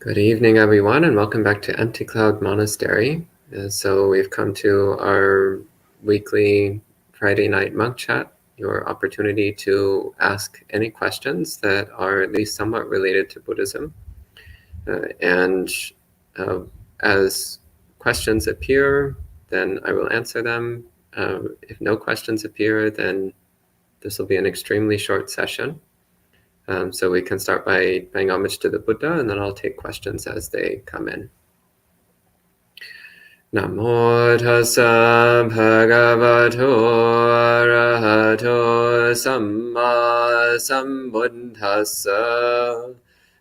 Good evening, everyone, and welcome back to Empty Cloud Monastery. So we've come to our weekly Friday night monk chat, your opportunity to ask any questions that are at least somewhat related to Buddhism. And as questions appear, then I will answer them. If no questions appear, then this will be an extremely short session. So we can start by paying homage to the Buddha, and then I'll take questions as they come in. Namo tassa bhagavato arahato samma sambuddhassa.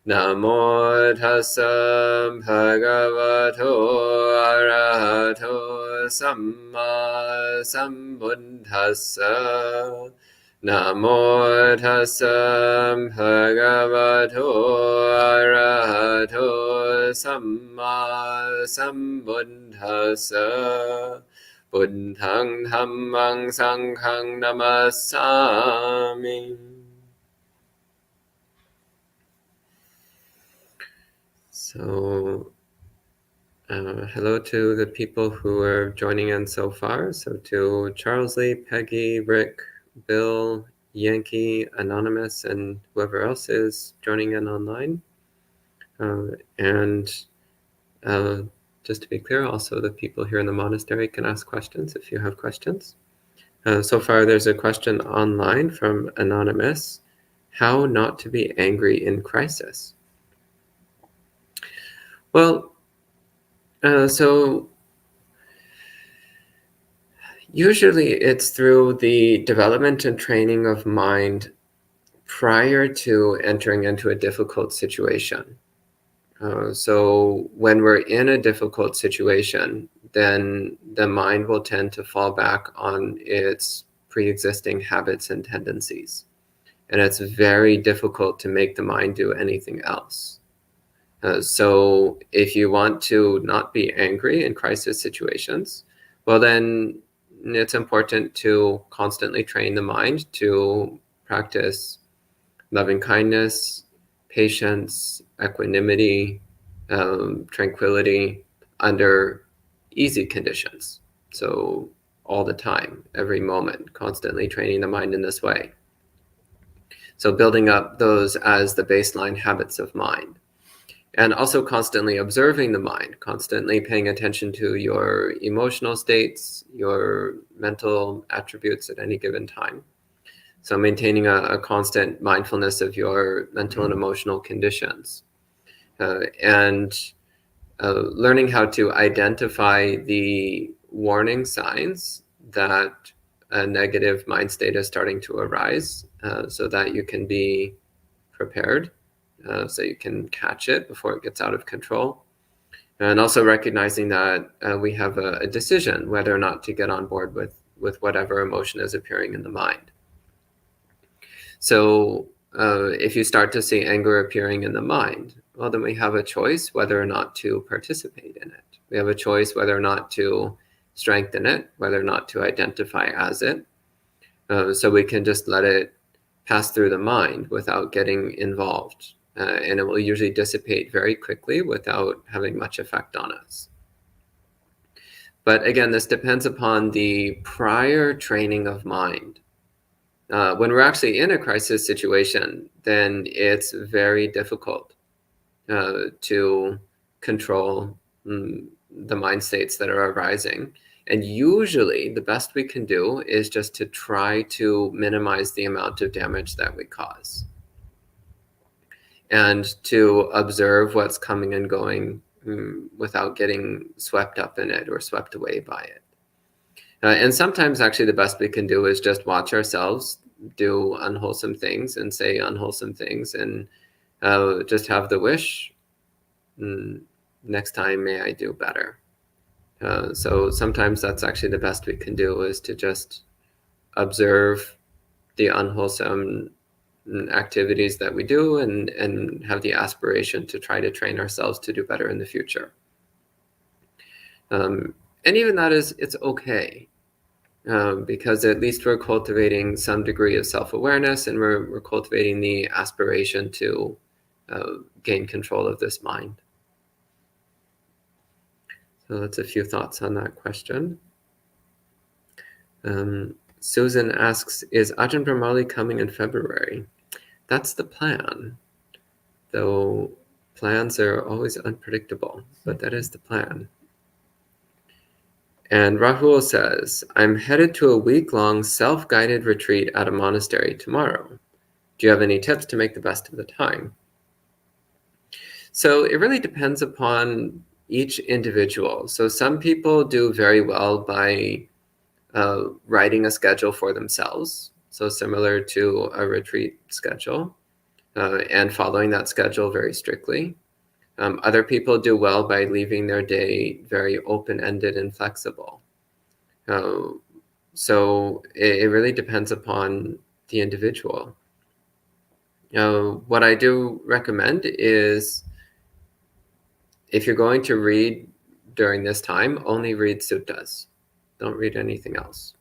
Namo tassa bhagavato arahato samma sambuddhassa. Namo tassa bhagavato arahato samma sambuddhassa. Buddhaṃ Dhammaṃ Sanghaṃ namasami. So, hello to the people who are joining in so far. So to Charles Lee, Peggy, Rick, Bill, Yankee, Anonymous, and whoever else is joining in online. Just to be clear, also the people here in the monastery can ask questions if you have questions. So far there's a question online from Anonymous. How not to be angry in crisis? Well, so usually it's through the development and training of mind prior to entering into a difficult situation. So when we're in a difficult situation, then the mind will tend to fall back on its pre-existing habits and tendencies. And it's very difficult to make the mind do anything else. So if you want to not be angry in crisis situations, well, then it's important to constantly train the mind to practice loving kindness, patience, equanimity, tranquility under easy conditions. So all the time, every moment, constantly training the mind in this way. So building up those as the baseline habits of mind. And also constantly observing the mind, constantly paying attention to your emotional states, your mental attributes at any given time. So maintaining a constant mindfulness of your mental and emotional conditions. And learning how to identify the warning signs that a negative mind state is starting to arise, so that you can be prepared, so you can catch it before it gets out of control. And also recognizing that we have a decision whether or not to get on board with whatever emotion is appearing in the mind. So if you start to see anger appearing in the mind, well, then we have a choice whether or not to participate in it. We have a choice whether or not to strengthen it, whether or not to identify as it. So we can just let it pass through the mind without getting involved. And it will usually dissipate very quickly without having much effect on us. But again, this depends upon the prior training of mind. When we're actually in a crisis situation, then it's very difficult to control the mind states that are arising. And usually the best we can do is just to try to minimize the amount of damage that we cause. And to observe what's coming and going without getting swept up in it or swept away by it. And sometimes actually the best we can do is just watch ourselves do unwholesome things and say unwholesome things, and just have the wish, next time may I do better. So sometimes that's actually the best we can do, is to just observe the unwholesome activities that we do and have the aspiration to try to train ourselves to do better in the future. And even that it's okay. Because at least we're cultivating some degree of self-awareness, and we're cultivating the aspiration to gain control of this mind. So that's a few thoughts on that question. Susan asks, is Ajahn Brahmali coming in February? That's the plan, though plans are always unpredictable, but that is the plan. And Rahul says, I'm headed to a week-long self-guided retreat at a monastery tomorrow. Do you have any tips to make the best of the time? So it really depends upon each individual. So some people do very well by writing a schedule for themselves, so similar to a retreat schedule, and following that schedule very strictly. Other people do well by leaving their day very open-ended and flexible. So it really depends upon the individual. What I do recommend is, if you're going to read during this time, only read suttas. Don't read anything else.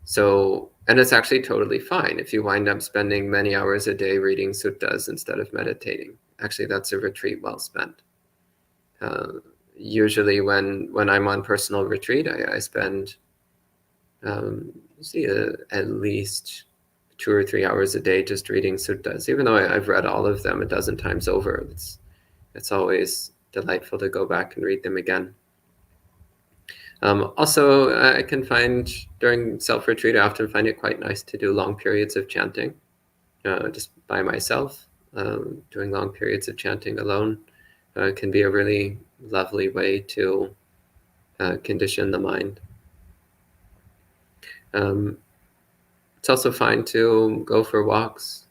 So, and it's actually totally fine if you wind up spending many hours a day reading suttas instead of meditating. Actually, that's a retreat well spent. Usually when I'm on personal retreat, I spend at least 2 or 3 hours a day just reading suttas, even though I've read all of them a dozen times over. It's always delightful to go back and read them again. Also, I can find during self-retreat, I often find it quite nice to do long periods of chanting, just by myself. Doing long periods of chanting alone can be a really lovely way to condition the mind. It's also fine to go for walks.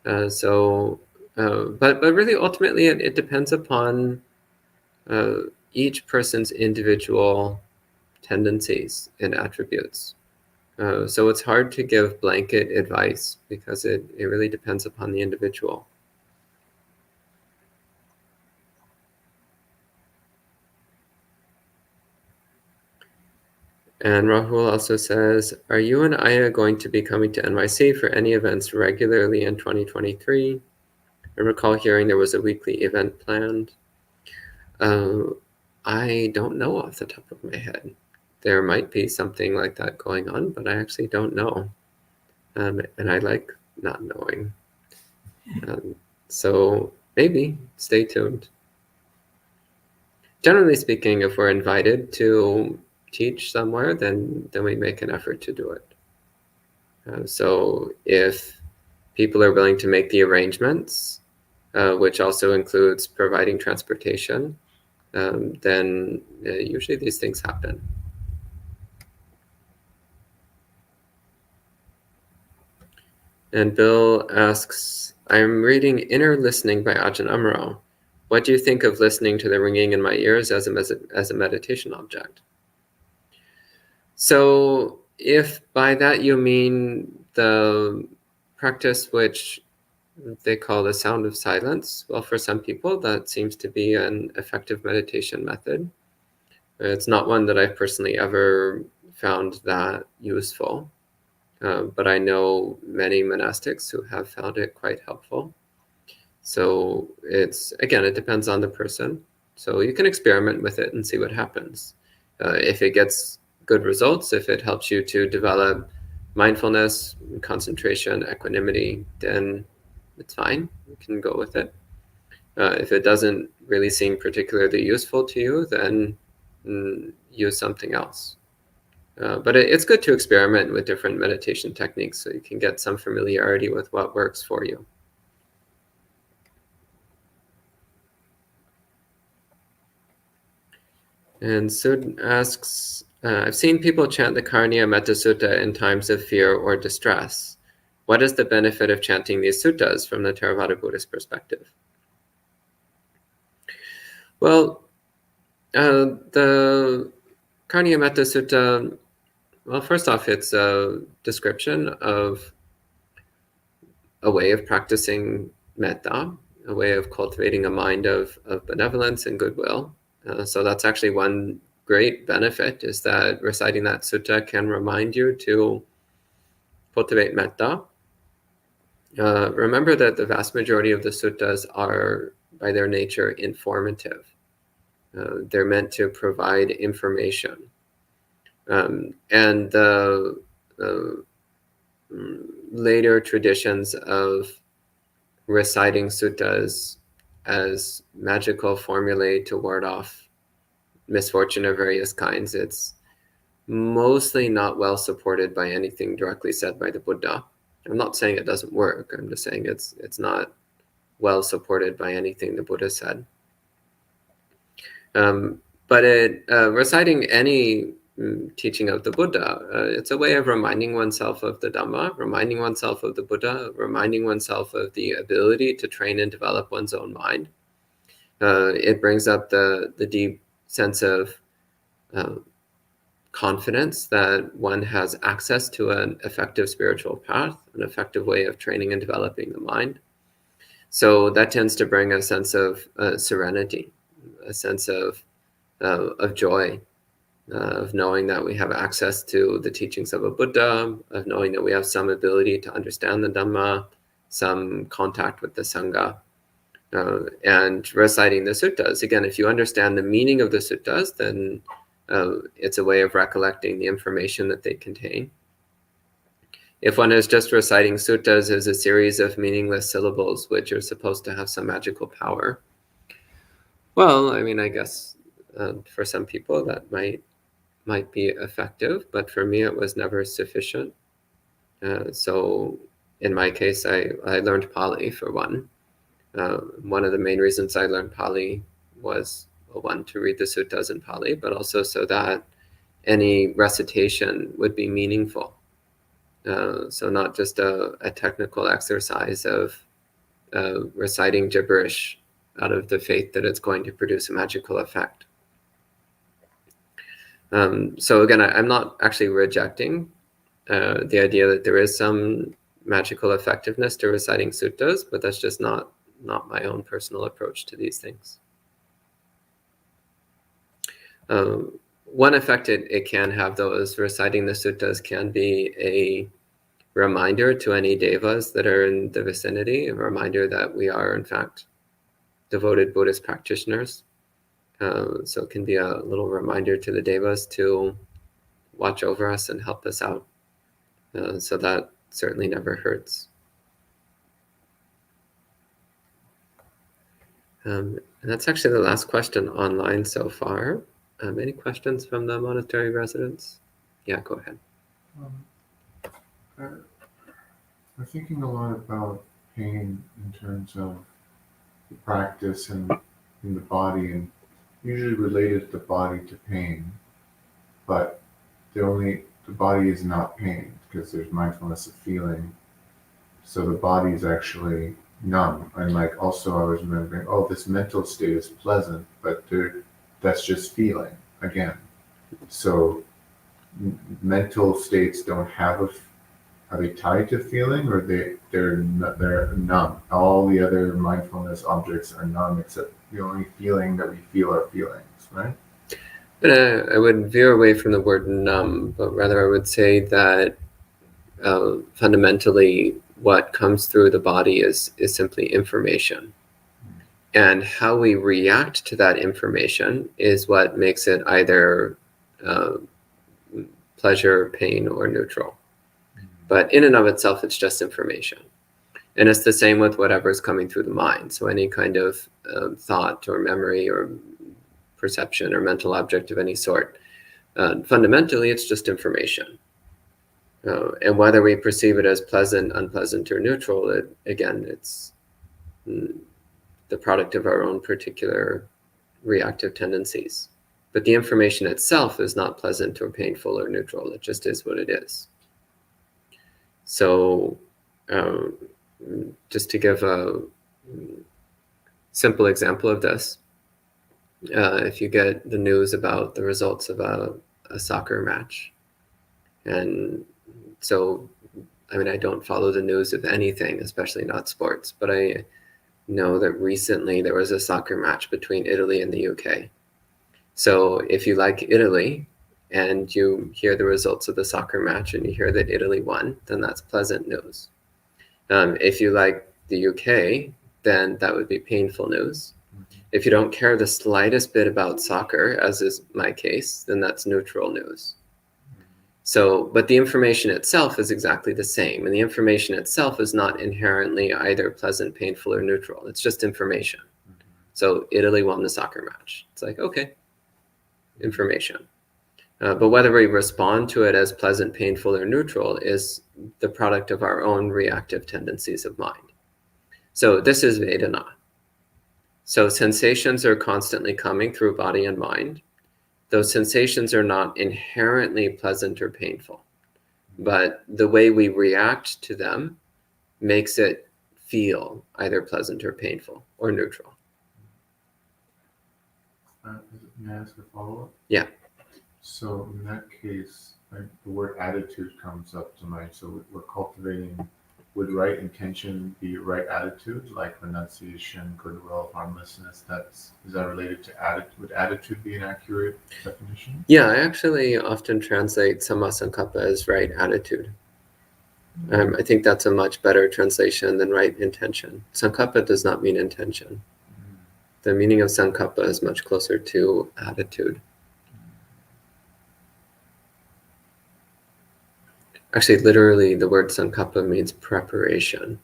But really, ultimately, it depends upon each person's individual tendencies and attributes. So it's hard to give blanket advice because it really depends upon the individual. And Rahul also says, are you and Aya going to be coming to NYC for any events regularly in 2023? I recall hearing there was a weekly event planned. I don't know off the top of my head. There might be something like that going on, but I actually don't know. And I like not knowing. So maybe stay tuned. Generally speaking, if we're invited to teach somewhere, then we make an effort to do it. So if people are willing to make the arrangements, which also includes providing transportation, then usually these things happen. And Bill asks, I'm reading Inner Listening by Ajahn Amaro. What do you think of listening to the ringing in my ears as a meditation object? So if by that you mean the practice which they call the sound of silence, well, for some people that seems to be an effective meditation method. It's not one that I've personally ever found that useful, but I know many monastics who have found it quite helpful. So again, it depends on the person. So you can experiment with it and see what happens. If it gets good results, if it helps you to develop mindfulness, concentration, equanimity, then it's fine. You can go with it. If it doesn't really seem particularly useful to you, then use something else. But it's good to experiment with different meditation techniques so you can get some familiarity with what works for you. And Sud asks, I've seen people chant the Karniya Metta Sutta in times of fear or distress. What is the benefit of chanting these suttas from the Theravada Buddhist perspective? Well, the Karniya Metta Sutta, well, first off, it's a description of a way of practicing metta, a way of cultivating a mind of benevolence and goodwill. So that's actually one great benefit, is that reciting that sutta can remind you to cultivate metta. Remember that the vast majority of the suttas are, by their nature, informative. They're meant to provide information. And the later traditions of reciting suttas as magical formulae to ward off misfortune of various kinds, it's mostly not well supported by anything directly said by the Buddha. I'm not saying it doesn't work. I'm just saying it's not well supported by anything the Buddha said. But reciting any teaching of the Buddha, it's a way of reminding oneself of the Dhamma, reminding oneself of the Buddha, reminding oneself of the ability to train and develop one's own mind. It brings up the deep sense of confidence that one has access to an effective spiritual path, an effective way of training and developing the mind. So that tends to bring a sense of serenity, a sense of joy, of knowing that we have access to the teachings of a Buddha, of knowing that we have some ability to understand the Dhamma, some contact with the Sangha, and reciting the suttas. Again, if you understand the meaning of the suttas, then it's a way of recollecting the information that they contain. If one is just reciting suttas as a series of meaningless syllables, which are supposed to have some magical power, well, I mean, I guess for some people that might be effective, but for me it was never sufficient. So in my case, I learned Pali for one. One of the main reasons I learned Pali was, well, one, to read the suttas in Pali, but also so that any recitation would be meaningful. So not just a technical exercise of reciting gibberish out of the faith that it's going to produce a magical effect. So again, I'm not actually rejecting the idea that there is some magical effectiveness to reciting suttas, but that's just not my own personal approach to these things. One effect it can have, though, is reciting the suttas can be a reminder to any devas that are in the vicinity, a reminder that we are, in fact, devoted Buddhist practitioners. So it can be a little reminder to the devas to watch over us and help us out. So that certainly never hurts. And that's actually the last question online so far. Any questions from the monastery residents? Yeah, go ahead. I'm thinking a lot about pain in terms of the practice and in the body, and usually related the body to pain, but the body is not pain because there's mindfulness of feeling. So the body is actually numb. And like also I was remembering, this mental state is pleasant, but that's just feeling again. So mental states don't have are they tied to feeling, or they're numb? All the other mindfulness objects are numb, except the only feeling that we feel are feelings, right? But I would veer away from the word numb, but rather I would say that fundamentally what comes through the body is simply information. And how we react to that information is what makes it either pleasure, pain, or neutral. But in and of itself, it's just information. And it's the same with whatever's coming through the mind. So any kind of thought or memory or perception or mental object of any sort, fundamentally, it's just information. And whether we perceive it as pleasant, unpleasant, or neutral, it's the product of our own particular reactive tendencies. But the information itself is not pleasant or painful or neutral. It just is what it is. So just to give a simple example of this, if you get the news about the results of a soccer match, and so, I mean, I don't follow the news of anything, especially not sports, but I know that recently there was a soccer match between Italy and the UK. So if you like Italy and you hear the results of the soccer match and you hear that Italy won, then that's pleasant news. If you like the UK, then that would be painful news. If you don't care the slightest bit about soccer, as is my case, then that's neutral news. So, but the information itself is exactly the same. And the information itself is not inherently either pleasant, painful, or neutral. It's just information. So Italy won the soccer match. It's like, okay, information. But whether we respond to it as pleasant, painful, or neutral is the product of our own reactive tendencies of mind. So this is Vedana. So sensations are constantly coming through body and mind. Those sensations are not inherently pleasant or painful, but the way we react to them makes it feel either pleasant or painful or neutral. May I ask a follow-up? Yeah. So in that case, the word attitude comes up to mind. So we're cultivating, would right intention be right attitude, like renunciation, goodwill, harmlessness? Is that related to attitude? Would attitude be an accurate definition? Yeah, I actually often translate Samma Sankappa as right attitude. I think that's a much better translation than right intention. Sankappa does not mean intention. The meaning of Sankappa is much closer to attitude. Actually, literally, the word Sankappa means preparation.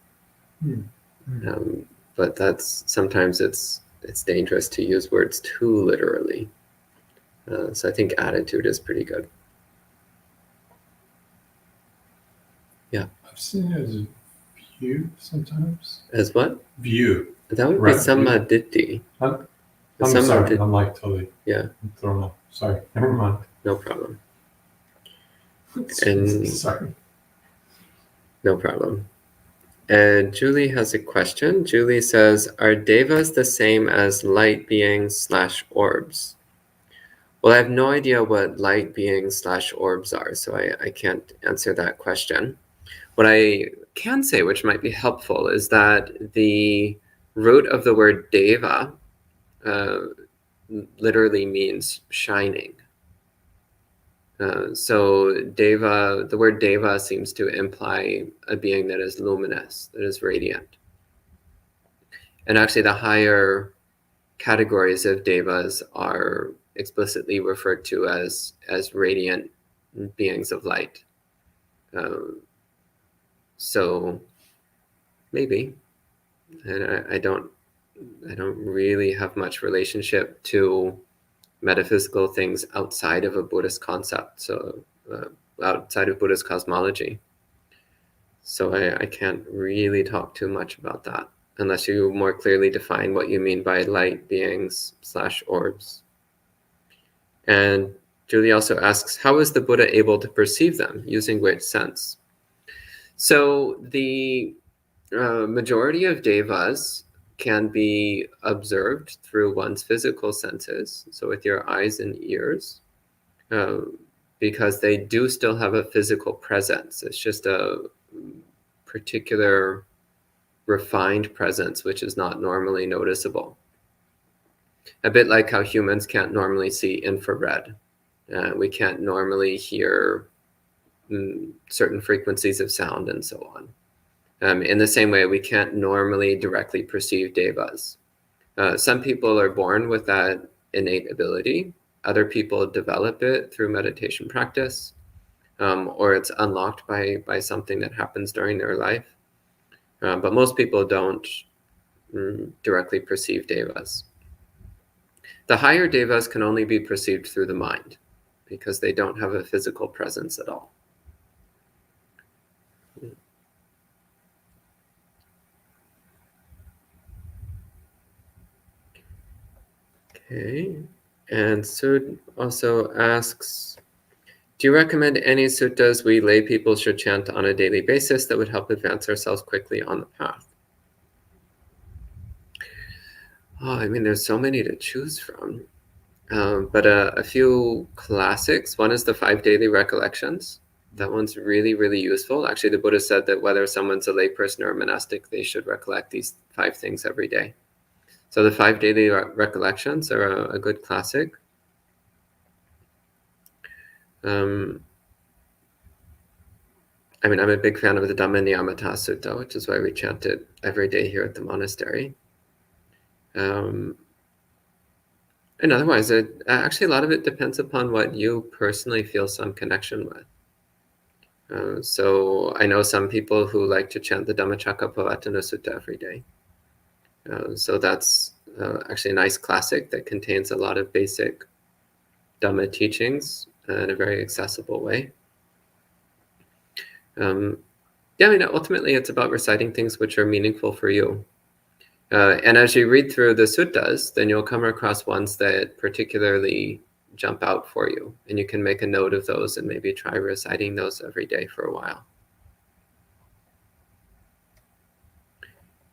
But that's sometimes it's dangerous to use words too literally. So I think attitude is pretty good. Yeah. I've seen it as a view sometimes. As what? View. That would Right, be Sammaditthi. I'm sorry. I'm like totally Yeah. I'm thrown off. Sorry. Never mind. No problem. And sorry. No problem. And Julie has a question. Julie says, are devas the same as light beings / orbs? Well, I have no idea what light beings / orbs are, so I can't answer that question. What I can say, which might be helpful, is that the root of the word deva literally means shining. So deva, the word deva seems to imply a being that is luminous, that is radiant. And actually the higher categories of devas are explicitly referred to as radiant beings of light. So maybe, and I don't really have much relationship to metaphysical things outside of a Buddhist concept, so outside of Buddhist cosmology. So I can't really talk too much about that, unless you more clearly define what you mean by light beings / orbs. And Julie also asks, how is the Buddha able to perceive them, using which sense? So the majority of devas can be observed through one's physical senses, so with your eyes and ears, because they do still have a physical presence. It's just a particular refined presence which is not normally noticeable. A bit like how humans can't normally see infrared. We can't normally hear certain frequencies of sound and so on. In the same way, we can't normally directly perceive devas. Some people are born with that innate ability. Other people develop it through meditation practice, or it's unlocked by something that happens during their life. But most people don't directly perceive devas. The higher devas can only be perceived through the mind, because they don't have a physical presence at all. Okay, and Sud also asks, do you recommend any suttas we lay people should chant on a daily basis that would help advance ourselves quickly on the path? Oh, I mean, there's so many to choose from. But a few classics. One is the 5 daily recollections. That one's really, really useful. Actually, the Buddha said that whether someone's a layperson or a monastic, they should recollect these 5 things every day. So the 5 daily recollections are a good classic. I mean, I'm a big fan of the Dhamma Niyamata Sutta, which is why we chant it every day here at the monastery. And otherwise, actually a lot of it depends upon what you personally feel some connection with. So I know some people who like to chant the Dhammacakkappavattana Sutta every day. So that's actually a nice classic that contains a lot of basic Dhamma teachings in a very accessible way. Yeah, I mean, ultimately it's about reciting things which are meaningful for you. And as you read through the suttas, then you'll come across ones that particularly jump out for you. And you can make a note of those and maybe try reciting those every day for a while.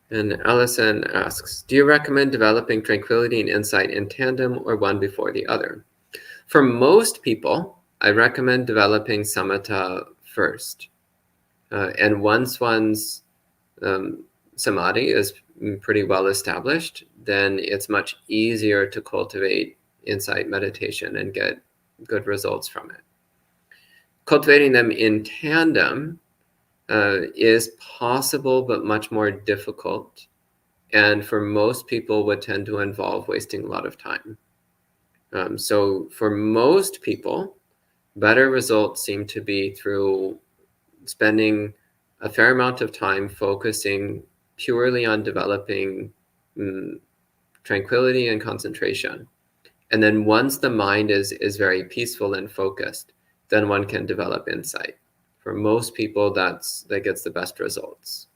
And Allison asks, do you recommend developing tranquility and insight in tandem or one before the other? For most people, I recommend developing samatha first. And once one's samadhi is pretty well established, then it's much easier to cultivate insight meditation and get good results from it. Cultivating them in tandem is possible, but much more difficult. And for most people would tend to involve wasting a lot of time. So for most people, better results seem to be through spending a fair amount of time focusing purely on developing tranquility and concentration. And then once the mind is very peaceful and focused, then one can develop insight. For most people, that gets the best results.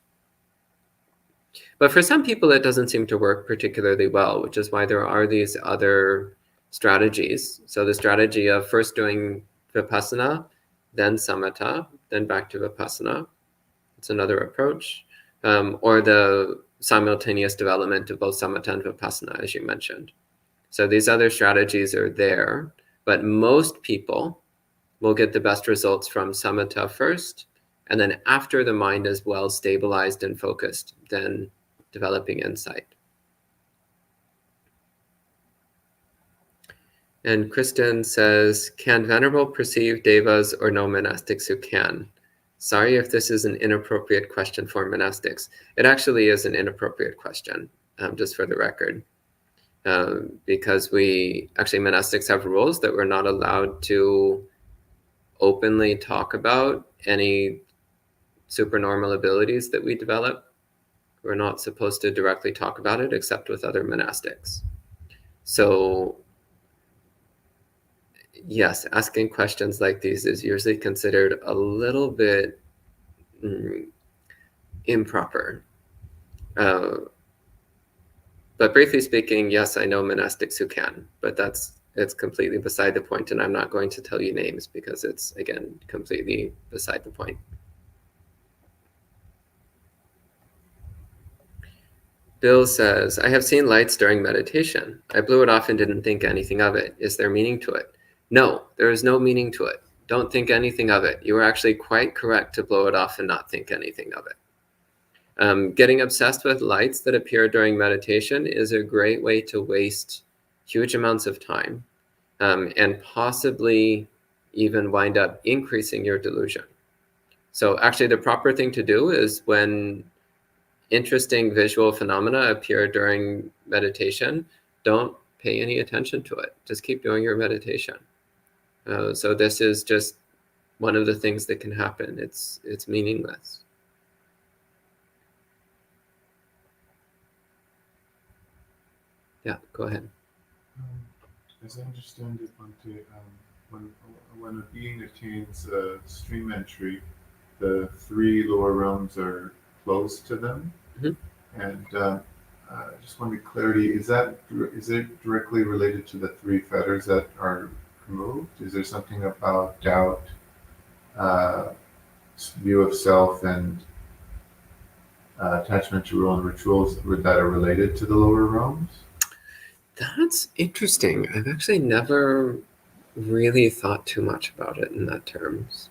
But for some people, it doesn't seem to work particularly well, which is why there are these other strategies. So the strategy of first doing vipassana, then samatha, then back to vipassana. It's another approach. Or the simultaneous development of both samatha and vipassana, as you mentioned. So these other strategies are there, but most people will get the best results from samatha first, and then after the mind is well stabilized and focused, then developing insight. And Kristen says, can Venerable perceive devas or no monastics who can? Sorry if this is an inappropriate question for monastics. It actually is an inappropriate question, just for the record. Because monastics have rules that we're not allowed to openly talk about any supernormal abilities that we develop. We're not supposed to directly talk about it except with other monastics. So yes, asking questions like these is usually considered a little bit improper. But briefly speaking, yes, I know monastics who can, but it's completely beside the point, and I'm not going to tell you names because it's, again, completely beside the point. Bill says, I have seen lights during meditation. I blew it off and didn't think anything of it. Is there meaning to it? No, there is no meaning to it. Don't think anything of it. You were actually quite correct to blow it off and not think anything of it. Getting obsessed with lights that appear during meditation is a great way to waste huge amounts of time and possibly even wind up increasing your delusion. So actually the proper thing to do is when interesting visual phenomena appear during meditation, don't pay any attention to it. Just keep doing your meditation. So this is just one of the things that can happen. It's meaningless. Yeah, go ahead. As I understand it, Bhante, when a being attains stream entry, the three lower realms are closed to them. Mm-hmm. And I just wanted clarity, is it directly related to the three fetters that are removed? Is there something about doubt, view of self, and attachment to rule and rituals that are related to the lower realms? That's interesting. I've actually never really thought too much about it in that terms.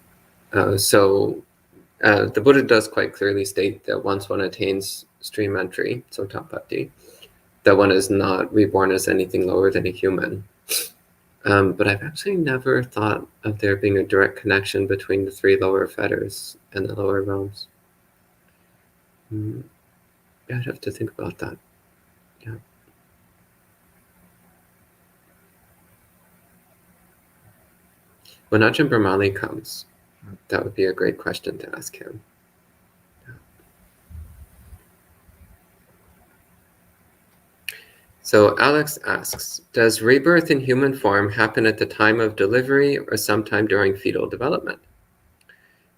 So the Buddha does quite clearly state that once one attains stream entry, sotapatti, that one is not reborn as anything lower than a human. But I've actually never thought of there being a direct connection between the three lower fetters and the lower realms. I'd have to think about that. Yeah. When Ajahn Brahmali comes, that would be a great question to ask him. So Alex asks, does rebirth in human form happen at the time of delivery or sometime during fetal development?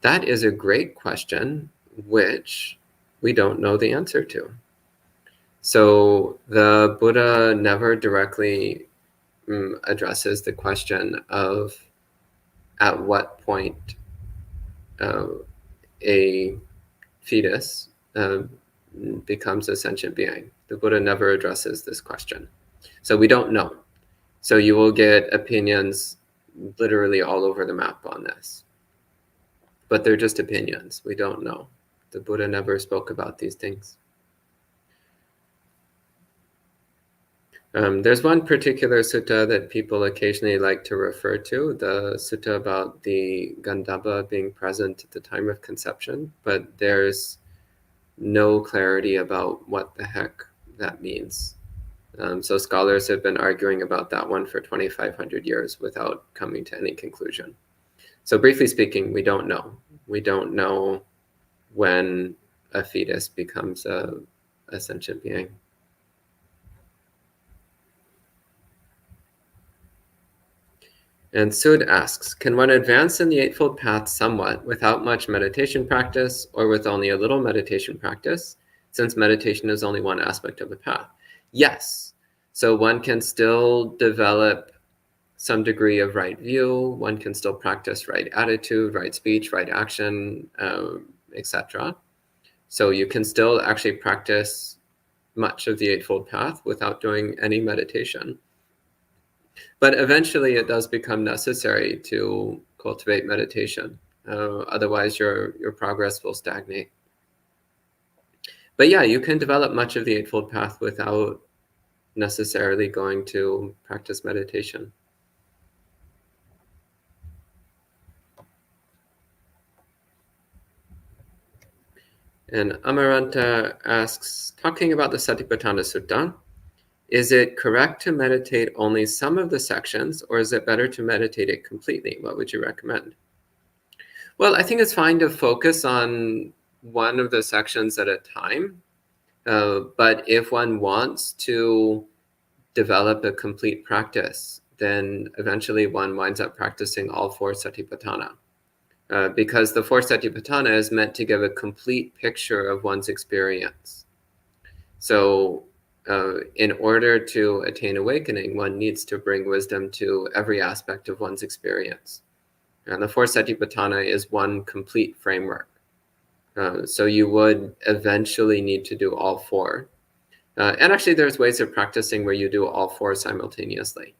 That is a great question, which we don't know the answer to. So the Buddha never directly addresses the question of at what point a fetus becomes a sentient being. The Buddha never addresses this question. So we don't know. So you will get opinions literally all over the map on this. But they're just opinions. We don't know. The Buddha never spoke about these things. There's one particular sutta that people occasionally like to refer to, the sutta about the Gandhabba being present at the time of conception, but there's no clarity about what the heck that means. So scholars have been arguing about that one for 2,500 years without coming to any conclusion. So briefly speaking, we don't know. We don't know when a fetus becomes a sentient being. And Sud asks, can one advance in the Eightfold Path somewhat without much meditation practice or with only a little meditation practice, since meditation is only one aspect of the path? Yes. So one can still develop some degree of right view, one can still practice right attitude, right speech, right action, etc. So you can still actually practice much of the Eightfold Path without doing any meditation. But eventually it does become necessary to cultivate meditation. Otherwise your progress will stagnate. But yeah, you can develop much of the Eightfold Path without necessarily going to practice meditation. And Amaranta asks, talking about the Satipatthana Sutta, is it correct to meditate only some of the sections, or is it better to meditate it completely? What would you recommend? Well, I think it's fine to focus on one of the sections at a time. But if one wants to develop a complete practice, then eventually one winds up practicing all four Satipatthana. Because the four Satipatthana is meant to give a complete picture of one's experience. So in order to attain awakening, one needs to bring wisdom to every aspect of one's experience. And the four Satipatthana is one complete framework. So you would eventually need to do all four. And actually there's ways of practicing where you do all four simultaneously.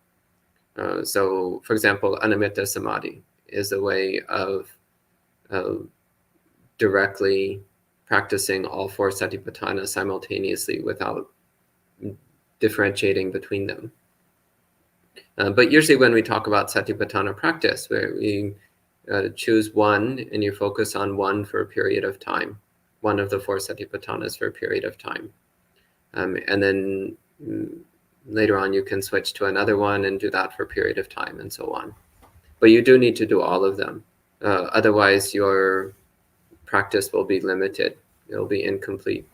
So for example, Anamitta Samadhi is a way of directly practicing all four Satipatthana simultaneously without differentiating between them. But usually when we talk about Satipatthana practice, where we choose one and you focus on one for a period of time, one of the four Satipatthanas for a period of time. And then later on you can switch to another one and do that for a period of time and so on. But you do need to do all of them. Otherwise your practice will be limited. It'll be incomplete.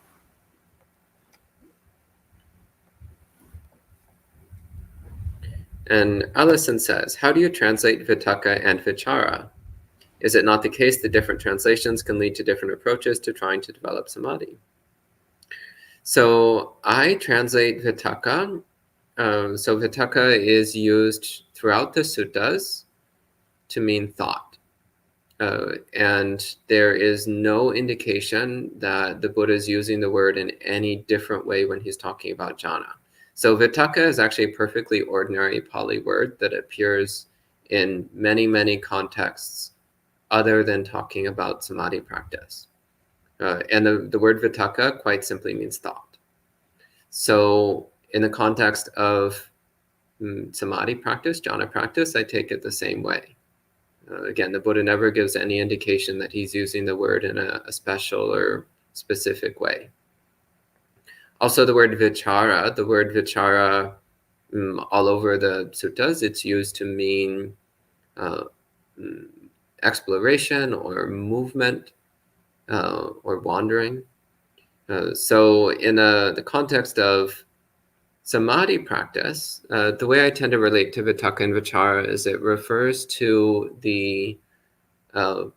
And Allison says, how do you translate vitakka and vichara? Is it not the case that different translations can lead to different approaches to trying to develop samadhi? So I translate vitakka. So vitakka is used throughout the suttas to mean thought. And there is no indication that the Buddha is using the word in any different way when he's talking about jhana. So vitakka is actually a perfectly ordinary Pali word that appears in many, many contexts other than talking about samadhi practice. And the word vitakka quite simply means thought. So in the context of samadhi practice, jhana practice, I take it the same way. Again, the Buddha never gives any indication that he's using the word in a special or specific way. Also, the word vichara all over the suttas, it's used to mean exploration or movement or wandering. So in the context of samadhi practice, the way I tend to relate to vitakka and vichara is it refers to the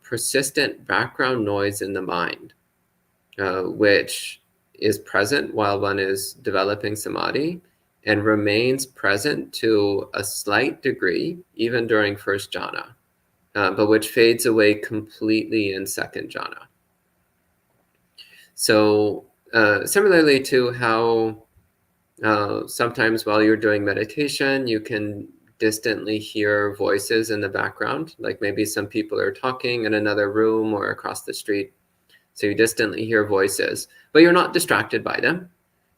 persistent background noise in the mind, which is present while one is developing samadhi and remains present to a slight degree, even during first jhana, but which fades away completely in second jhana. So similarly to how sometimes while you're doing meditation, you can distantly hear voices in the background, like maybe some people are talking in another room or across the street. So you distantly hear voices, but you're not distracted by them.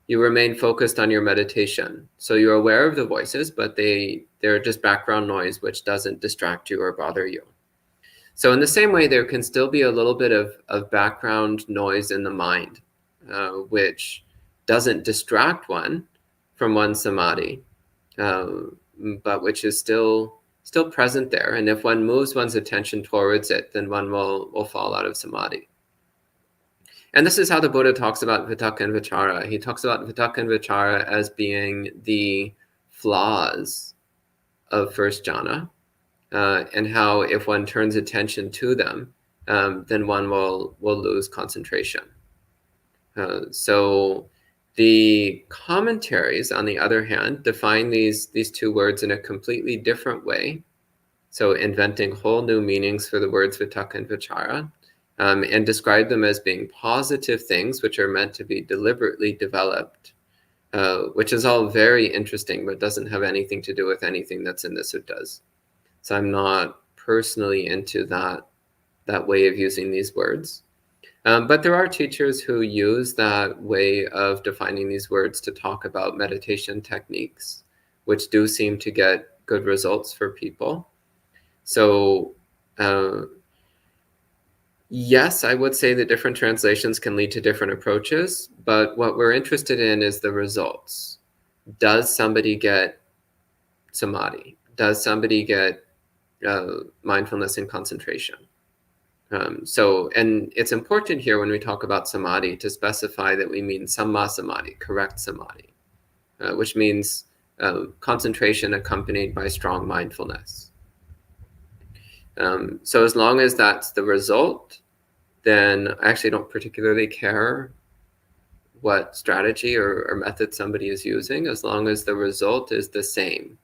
You remain focused on your meditation. So you're aware of the voices, but they're just background noise, which doesn't distract you or bother you. So in the same way, there can still be a little bit of background noise in the mind, which doesn't distract one from one's samadhi, but which is still present there. And if one moves one's attention towards it, then one will fall out of samadhi. And this is how the Buddha talks about vitakka and vichara. He talks about vitakka and vichara as being the flaws of first jhana, and how if one turns attention to them, then one will lose concentration. So the commentaries, on the other hand, define these two words in a completely different way. So inventing whole new meanings for the words vitakka and vichara, and describe them as being positive things which are meant to be deliberately developed, which is all very interesting, but doesn't have anything to do with anything that's in the suttas. So I'm not personally into that way of using these words. But there are teachers who use that way of defining these words to talk about meditation techniques, which do seem to get good results for people. So yes, I would say that different translations can lead to different approaches, but what we're interested in is the results. Does somebody get samadhi? Does somebody get mindfulness and concentration? And it's important here when we talk about samadhi to specify that we mean samma samadhi, correct samadhi, which means concentration accompanied by strong mindfulness. So as long as that's the result, then I actually don't particularly care what strategy or method somebody is using, as long as the result is the same,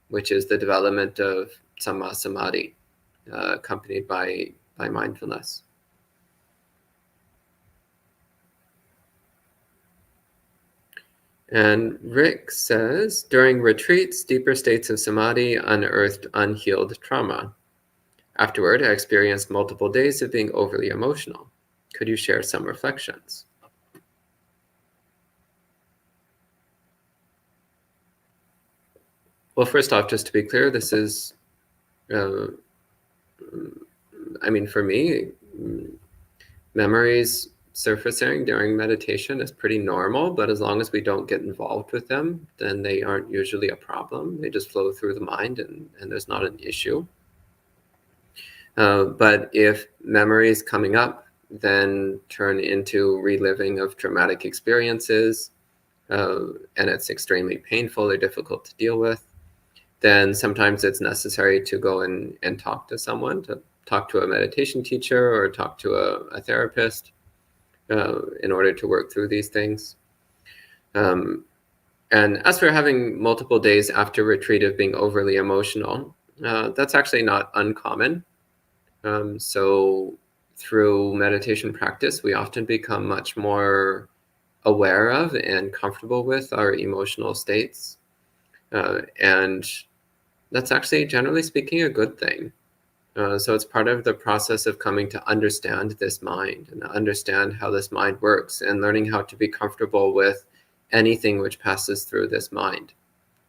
which is the development of samma samadhi, accompanied by mindfulness. And Rick says, during retreats, deeper states of samadhi unearthed unhealed trauma. Afterward, I experienced multiple days of being overly emotional. Could you share some reflections? Well, first off, just to be clear, this is, for me, memories surfacing during meditation is pretty normal, but as long as we don't get involved with them, then they aren't usually a problem. They just flow through the mind and there's not an issue. But if memories coming up then turn into reliving of traumatic experiences, and it's extremely painful or difficult to deal with, then sometimes it's necessary to go and talk to someone, to talk to a meditation teacher or talk to a therapist in order to work through these things. And as for having multiple days after retreat of being overly emotional, that's actually not uncommon. So through meditation practice, we often become much more aware of and comfortable with our emotional states. And that's actually, generally speaking, a good thing. So it's part of the process of coming to understand this mind and understand how this mind works and learning how to be comfortable with anything which passes through this mind,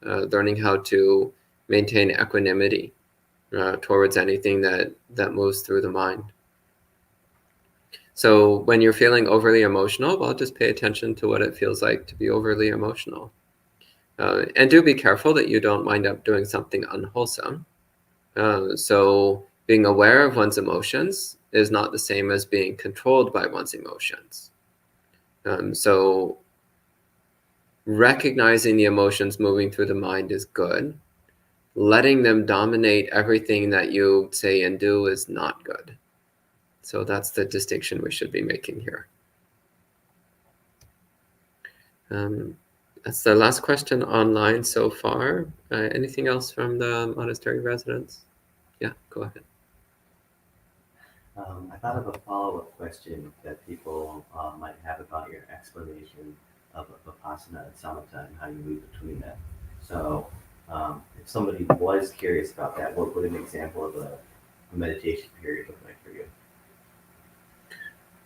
learning how to maintain equanimity towards anything that moves through the mind. So when you're feeling overly emotional, well, just pay attention to what it feels like to be overly emotional. And do be careful that you don't wind up doing something unwholesome. So being aware of one's emotions is not the same as being controlled by one's emotions. So recognizing the emotions moving through the mind is good. Letting them dominate everything that you say and do is not good. So that's the distinction we should be making here. That's the last question online so far. Anything else from the monastery residents? Yeah, go ahead. I thought of a follow-up question that people might have about your explanation of Vipassana and Samatha and how you move between them. So if somebody was curious about that, what would an example of a meditation period look like for you?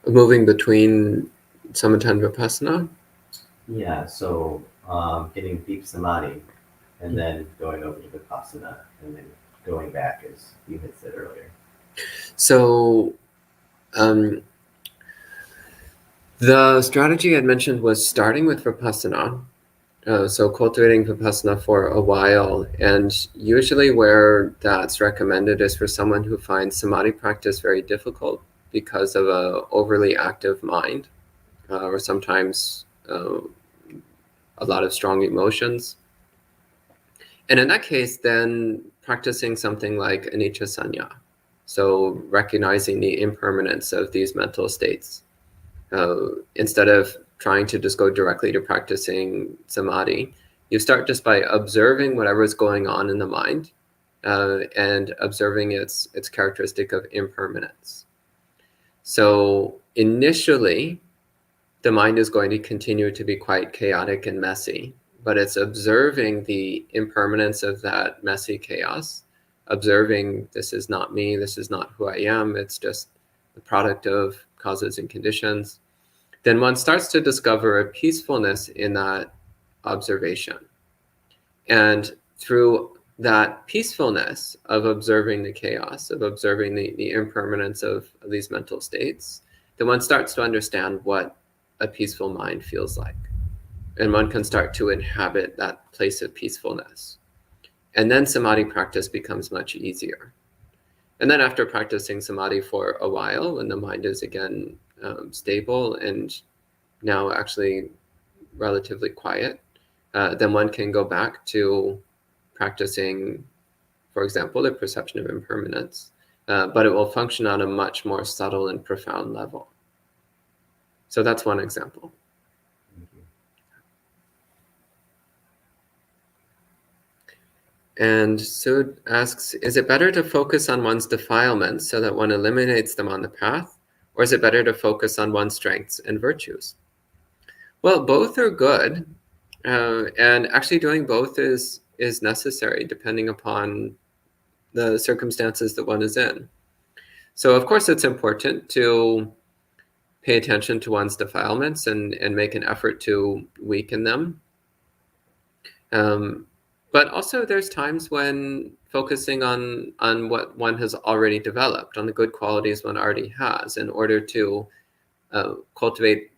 Moving between Samatha and Vipassana? Yeah, so getting deep samadhi and then going over to Vipassana and then going back, as you had said earlier. So the strategy I'd mentioned was starting with Vipassana. So cultivating Vipassana for a while, and usually where that's recommended is for someone who finds samadhi practice very difficult because of a overly active mind, or sometimes a lot of strong emotions. And in that case, then practicing something like anicca sanya, so recognizing the impermanence of these mental states. Instead of trying to just go directly to practicing samadhi, you start just by observing whatever is going on in the mind and observing its characteristic of impermanence. So initially, the mind is going to continue to be quite chaotic and messy, but it's observing the impermanence of that messy chaos, observing this is not me, this is not who I am, it's just the product of causes and conditions. Then one starts to discover a peacefulness in that observation. And through that peacefulness of observing the chaos, of observing the impermanence of these mental states, then one starts to understand what a peaceful mind feels like. And one can start to inhabit that place of peacefulness. And then samadhi practice becomes much easier. And then after practicing samadhi for a while, when the mind is again stable and now actually relatively quiet, then one can go back to practicing, for example, the perception of impermanence, but it will function on a much more subtle and profound level. So that's one example. Thank you. And Sud asks, is it better to focus on one's defilements so that one eliminates them on the path, or is it better to focus on one's strengths and virtues? Well, both are good, and actually doing both is necessary depending upon the circumstances that one is in. So of course it's important to pay attention to one's defilements and make an effort to weaken them. But also there's times when focusing on what one has already developed, on the good qualities one already has, in order to cultivate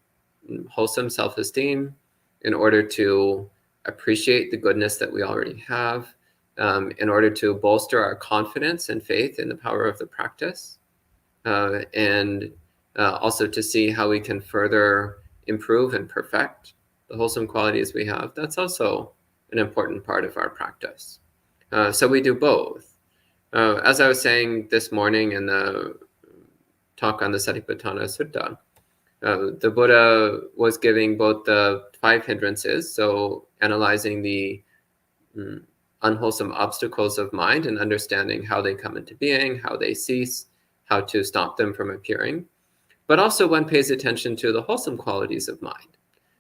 wholesome self-esteem, in order to appreciate the goodness that we already have, in order to bolster our confidence and faith in the power of the practice, and also to see how we can further improve and perfect the wholesome qualities we have. That's also an important part of our practice. So we do both. As I was saying this morning in the talk on the Satipatthana Sutta, the Buddha was giving both the 5 hindrances, so analyzing the unwholesome obstacles of mind and understanding how they come into being, how they cease, how to stop them from appearing. But also one pays attention to the wholesome qualities of mind.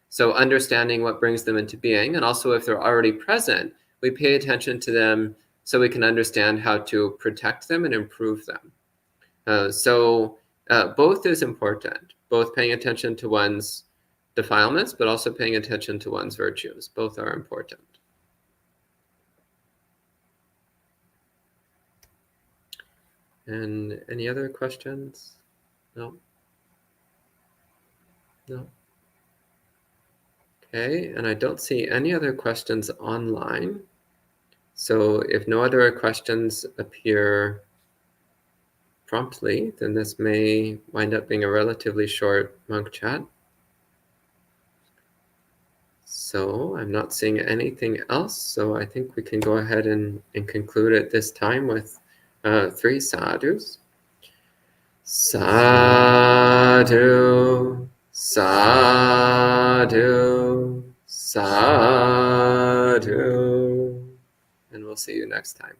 So understanding what brings them into being, and also if they're already present, we pay attention to them so we can understand how to protect them and improve them. So both is important, both paying attention to one's defilements, but also paying attention to one's virtues. Both are important. And any other questions? No? No? Okay, and I don't see any other questions online. So if no other questions appear promptly, then this may wind up being a relatively short monk chat. So I'm not seeing anything else, so I think we can go ahead and conclude at this time with 3 sadhus. Sadhu, sadhu, sadhu. And we'll see you next time.